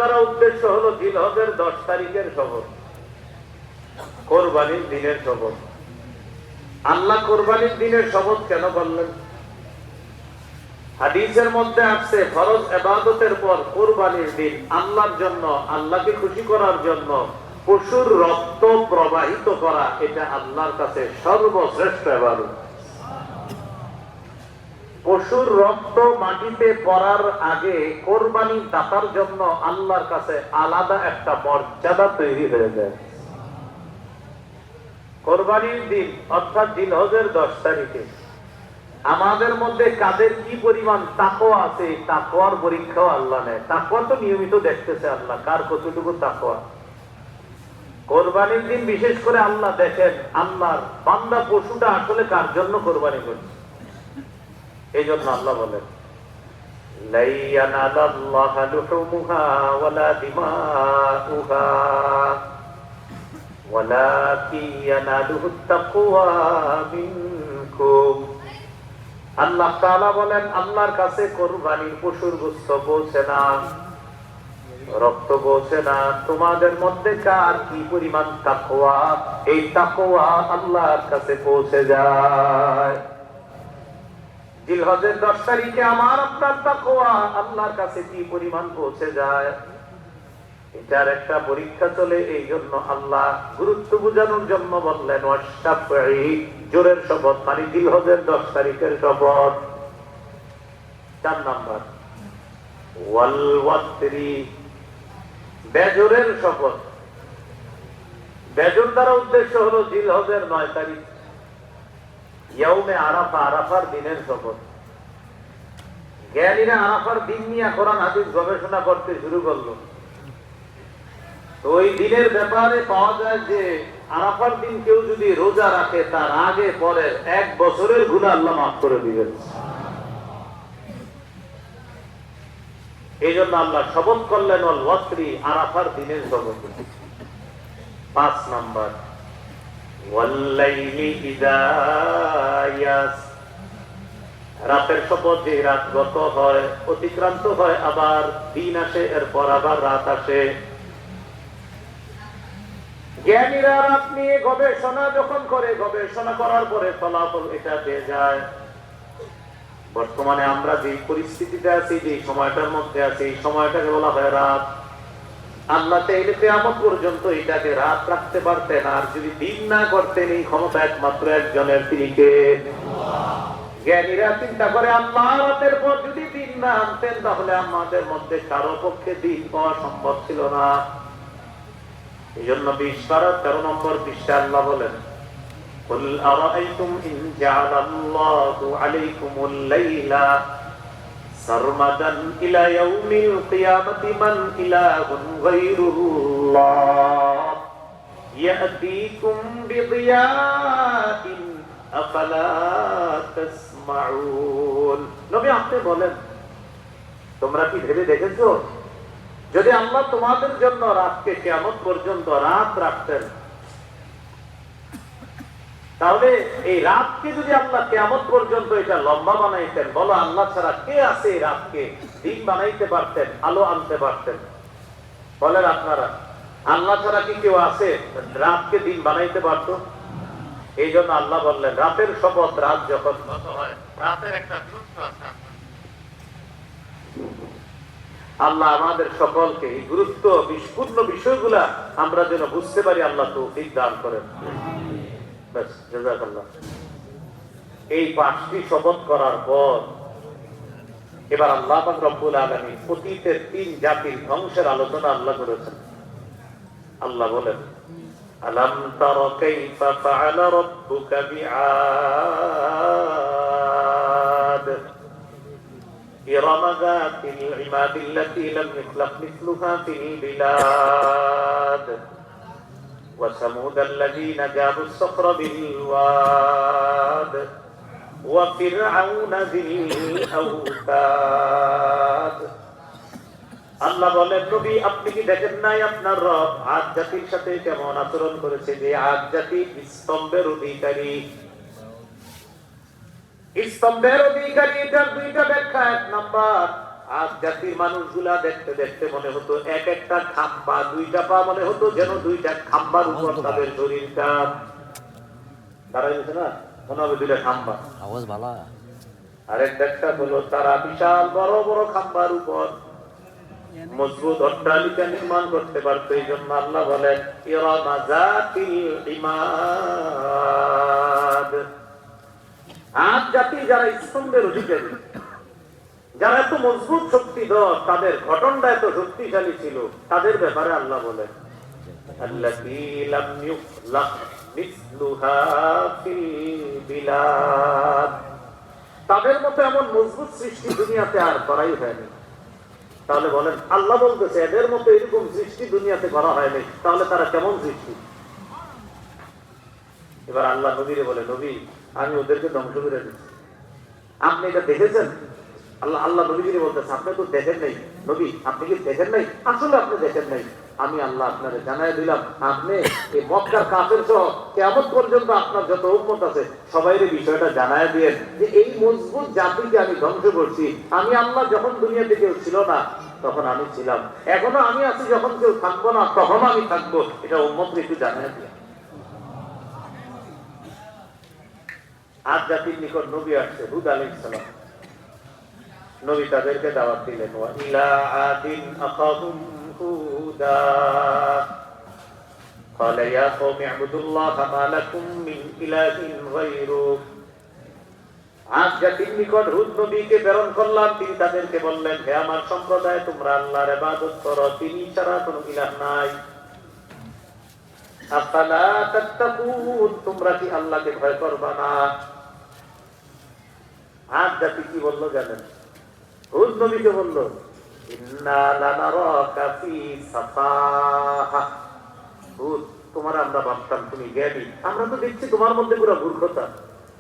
দ্বারা উদ্দেশ্য হলো জিলহজের 10 তারিখের শপথ, কোরবানির দিনের শপথ। আল্লাহ কোরবানির দিনের শপথ কেন করলেন? হাদিসের মধ্যে আসছে ফরজ ইবাদতের পর কোরবানির দিন আল্লাহর জন্য, আল্লাহকে খুশি করার জন্য পশুর রক্ত প্রবাহিত করা, এটা আল্লাহর কাছে সর্বশ্রেষ্ঠ ইবাদত। পশুর রক্ত মাটিতে পড়ার আগে কোরবানি দাতার জন্য আল্লাহর কাছে আলাদা একটা মর্যাদা তৈরি হয়ে যায়। কোরবানির দিন অর্থাৎ জিলহজের 10 তারিখে আমাদের মধ্যে কাদের কি পরিমাণ তাকওয়া আছে, তাকওয়ার পরীক্ষাও আল্লাহ নেয়। তাকওয়া তো নিয়মিত দেখতেছে আল্লাহ, কার কতটুকু তাকওয়া। কোরবানির দিন বিশেষ করে আল্লাহ দেখেন আল্লাহর বান্দা পশুটা আসলে কার জন্য কোরবানি করছে। এই জন্য আল্লাহ বলেন লা ইয়ানালাল্লাহু লুহুমুহা ওয়ালা দিমাউহা ওয়ালাকিন ইয়ানালুহুত তাকওয়া মিনকুম। আল্লাহ তাআলা বলেন আল্লাহর কাছে কোরবানির পশুর গোশত পৌঁছে না, রক্ত পৌঁছে না, তোমাদের মধ্যে কার কি পরিমাণ তাকওয়া, এই তাকওয়া আল্লাহর কাছে পৌঁছে যায়। জিলহজের 10 তারিখে আমার আপনার তাকওয়া আল্লাহর কাছে কি পরিমাণ পৌঁছে যায়, এটার একটা পরীক্ষা চলে। এই জন্য আল্লাহ গুরুত্ব বোঝানোর জন্য বললেন ওয়াশফাঈ, জোরের শপথ, মানে জিলহজের 10 তারিখের শপথ। 4 নাম্বার ওয়াল ওয়াতরি, বেজরের শপথ। বেজর দ্বারা উদ্দেশ্য হলো জিলহজের 9 তারিখ ইয়াউমে আরাফা, আরাফার দিনের শপথ। জ্ঞানীরা আরাফার দিন নিয়ে কোরআন হাদিস গবেষণা করতে শুরু করলো। তো ওই দিনের ব্যাপারে পাওয়া যায় যে আরাফার দিন কেউ যদি রোজা রাখে তার আগে পরে 1 বছরের গুনাহ আল্লাহ মাফ করে দিবেন। এই জন্য আল্লাহ শপথ করলেন ওয়াল ওয়াতরি, আরাফার দিনের শপথ। 5 নাম্বার ওয়াল লাইলি ইযা ইয়াস, রাতের শপথ, যে রাত গত হয়, অতিক্রান্ত হয়, আবার দিন আসে, এরপর আবার রাত আসে। জ্ঞানীরা রাত নিয়ে গবেষণা যখন করে, গবেষণা করার পরে ফলাফল এটা পেয়ে যায় বর্তমানে আমরা যে পরিস্থিতিতে আছি, যে সময়টার মধ্যে আছি, এই সময়টাকে বলা হয় রাত। আল্লাহ চাইলে কিয়ামত পর্যন্ত এটাকে রাত রাখতে পারতেন, আর যদি দিন না করতেন এই ক্ষমতা একমাত্র একজনের, তিনি কে? জ্ঞানীরা চিন্তা করে আল্লাহ রাতের পর যদি দিন না আনতেন তাহলে আমাদের মধ্যে কারো পক্ষে দিন পাওয়া সম্ভব ছিল না। এই জন্য 20-13 নম্বর পৃষ্ঠা আল্লাহ বলেন কুল আরাআইতুম ইন জাআলাল্লাহু আলাইকুমুল লাইলা সারমাদান ইলা ইয়াউমিল কিয়ামাতি মান ইলাহুন গায়রুল্লাহ ইয়াতিকুম বিদিয়াইন আফালা তাসমাউন। নবী আপনি বলেন তোমরা কি ভেবে দেখেছো যদি আল্লাহ তোমাদের জন্য রাতকে কিয়ামত পর্যন্ত রাত রাখতেন, তাহলে এই রাতকে যদি আল্লাহ কিয়ামত পর্যন্ত এটা লম্বা বানাইতেন, বলো আল্লাহ ছাড়া কে আছে এই রাতকে দিন বানাইতে পারতেন, আলো আনতে পারতেন? বলেন আপনারা, আল্লাহ ছাড়া কি কেউ আছে রাতকে দিন বানাইতে পারত? এই জন্য আল্লাহ বললেন রাতের শপথ, রাত যখন গত হয় রাতের একটা গুরুত্ব আছে। আল্লাহ আমাদের সকলকে এই গুরুত্ব বিস্ফূর্ণ বিষয়গুলা আমরা যেন বুঝতে পারি, আল্লাহ তৌফিক দান করেন। এই 5টি শপথ করার পর এবার আল্লাহ পাক রব্বুল আলামিন অতীতের 3 জাতির ধ্বংসের আলোচনা আল্লাহ করেছেন। আল্লাহ বলেন আলাম তারা কাইফা ফাআলা রাব্বুকা বিআদ إرم ذات العماد التي لم يخلق مثلها في البلاد وثمود الذين جابوا الصخر بالواد وفرعون ذي الأوتاد। আল্লাহ বলেন নবী আপনি কি দেখেন নাই আপনার রব আদ জাতির সাথে কেমন আচরণ করেছে? যে আদ জাতি স্তম্ভের অধিকারী, স্তম্ভের অধিকারী। এটার 2টা ব্যাখ্যা। 1 নাম্বার আজ জাতির মানুষগুলা দেখতে দেখতে মনে হতো এক একটা খাম্বা, দুইটা পা মনে হতো যেন দুইটা খাম্বার উপর তাদের শরীরটা দাঁড়াই গেছে না, মনে হবে দুইটা খাম্বা। আওয়াজ ভালো। আরেক একটা হলো তারা বিশাল বড় বড় খাম্বার উপর মজবুত অট্টালিকা নির্মাণ করতে পারত। এই জন্য আল্লাহ বলেন ইরামা যাতিল ইমাদ। আজ জাতি যারা স্তম্ভের অধিকারী, যারা এত মজবুত শক্তিধর, তাদের গঠনটা এত শক্তিশালী ছিল, তাদের ব্যাপারে আল্লাহ বলেন আল্লাযী লাম ইউখলাক মিসলুহা ফিল বিলাদ। তাদের মতো এমন মজবুত সৃষ্টি দুনিয়াতে আর করাই হয়নি। তাহলে বলেন আল্লাহ বলতেছে এদের মতো এরকম সৃষ্টি দুনিয়াতে করা হয়নি, তাহলে তারা কেমন সৃষ্টি? এবার আল্লাহ নবীরে বলে, নবী আমি ওদেরকে ধ্বংস করে দিচ্ছি, আপনি এটা দেখেছেন? আল্লাহ নবীকে বলতেছে আপনি তো দেখেন নাই নবী, আপনি কি দেখেন নাই? আসলে আপনি দেখেন নাই, আমি আল্লাহ আপনারে জানাই দিলাম, আপনি এই মক্কার কাফের সহ কিয়ামত পর্যন্ত আপনার যত উম্মত আছে সবাইরে বিষয়টা জানায় দিয়েন যে এই মজবুত জাতিকে আমি ধ্বংস করছি। আমি আল্লাহ যখন দুনিয়াতে কেউ ছিল না তখন আমি ছিলাম, এখনো আমি আছি, যখন কেউ থাকবো না তখন আমি থাকবো, এটা উম্মতকে একটু জানায় দিয়ে। আজ জাতির নিকট নবী আসছে, হুদ আলাইহিস সালাম। নবী তাদেরকে দাওয়াত দিলেন, ওয়া ইলা আদিন আখাহুম হুদা ক্বালা ইয়া কওমি ইবুদুল্লাহা মা লাকুম মিন ইলাহিন গায়রু। আজ জাতির নিকট হুদ নবীকে প্রেরণ করলাম, তিনি তাদেরকে বললেন, হে আমার সম্প্রদায়, তোমরা আল্লাহর ইবাদত করো, তিনি ছাড়া কোনো ইলাহ নাই। আফালা তাত্তাকুন, তোমরা কি আল্লাহকে ভয় করবা না? আজ জাতি কি বললো জানেন? হুদ নবীকে বলল, ইন্না লানারাকা ফি সাফাহা। হুদ, তোমার আমরা ভাবতাম তুমি জ্ঞানী, আমরা তো দেখছি তোমার মধ্যে পুরো মূর্খতা।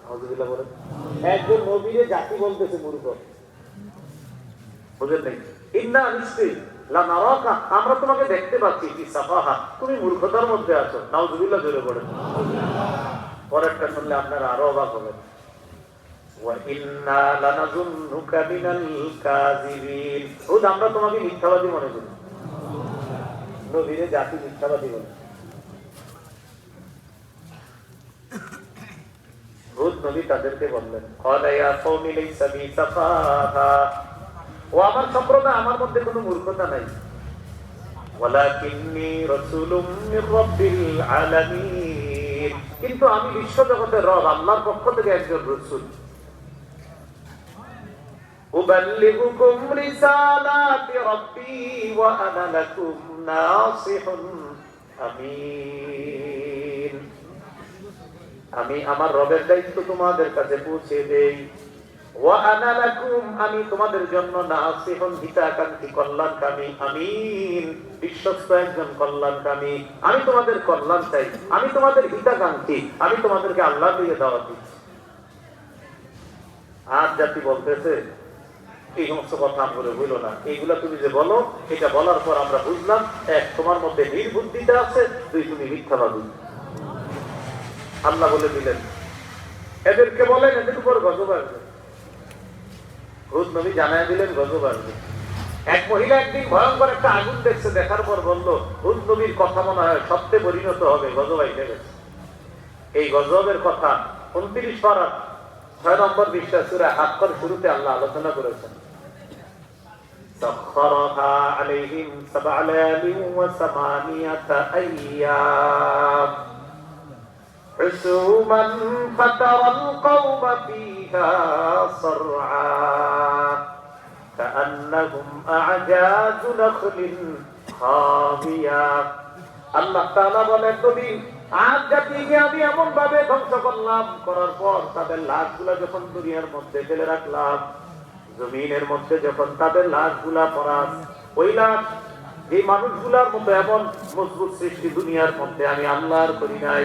আউযুবিল্লাহ বলেন। একজন নবীরে জাতি বলতেছে মূর্খ, বুঝেন নাই? ইন্না নিশ্চয়ই লানারাকা, আমরা তোমাকে দেখতে পাচ্ছি, ফি সাফাহা, তুমি মূর্খতার মধ্যে আছো। নাউযুবিল্লাহ জোরে বলেন। পরেরটা শুনলে আপনারা আরো অবাক হবেন, وَإِنَّا لَنَظُنُّكَ مِنَ الْكَاذِبِينَ। হুদ, আমরা তোমাকে মিথ্যাবাদী মনে করি। নবীরে জাতি মিথ্যাবাদী বলে। হুদ নবী তাদেরকে বললেন, قَالَ يَا قَوْمِ لَيْسَ بِي سَفَاهَةٌ। ও আমার সম্প্রদায়, আমার মধ্যে কোনো মূর্খতা নাই। وَلَكِنِّي رَسُولٌ مِّن رَّبِّ الْعَالَمِينَ। কিন্তু আমি বিশ্বজগতের রব আল্লাহর পক্ষ থেকে একজন রাসূল। أبلغكم رسالات ربي وأنا لكم ناصح أمين। আমি আমার রবের দায়িত্ব তোমাদের কাছে পৌঁছে দেই। وأنا لكم, আমি তোমাদের জন্য নাসিহুন, হিতাকাঙ্ক্ষী, কল্যাণকামী, আমিন, বিশ্বস্ত একজন কল্যাণকামী। আমি তোমাদের কল্যাণ চাই, আমি তোমাদের হিতাকাঙ্ক্ষী, আমি তোমাদেরকে আল্লাহ দিয়ে দাওয়াত দিচ্ছি। আজ জাতি বলতেছে এই সমস্ত কথা বলে হইল না, এইগুলা তুমি যে বলো, এটা বলার পর আমরা বুঝলাম, এক, তোমার মধ্যে নির্বুদ্ধিতা আছে, দুই, তুমি মিথ্যাবাদী। আল্লাহ বলে দিলেন, এদেরকে বলেন এদের উপর গজব আসবে। হুদ নবী জানায় দিলেন গজব আসবে। এক মহিলা একদিন ভয়ঙ্কর একটা আগুন দেখছে, দেখার পর বলল, হুদ নবীর কথা মনে হয় সত্যে পরিণত হবে, গজব আইতে গেছে। এই গজবের কথা 29 পারা 6 নম্বর পৃষ্ঠা সূরা হাক্কর শুরুতে আল্লাহ আলোচনা করেছেন। سخرها عليهم 7 ليال و8 أيام حسوما فترى القوم فيها صرعا كأنهم أعجاز نخل خاوية। আল্লাহ তাআলা বলেন, নবী, আজ জাতিকে আমি এমন ভাবে ধ্বংস করলাম, করার পর তাদের লাশগুলা যখন দুনিয়ার মধ্যে ফেলে রাখলাম, জমিনের মধ্যে যখন তাদের লাশগুলা পড়া, ওই লাশ এই মানুষগুলার মতো এমন মজবুত সৃষ্টি দুনিয়ার মধ্যে আমি আল্লাহর করি নাই।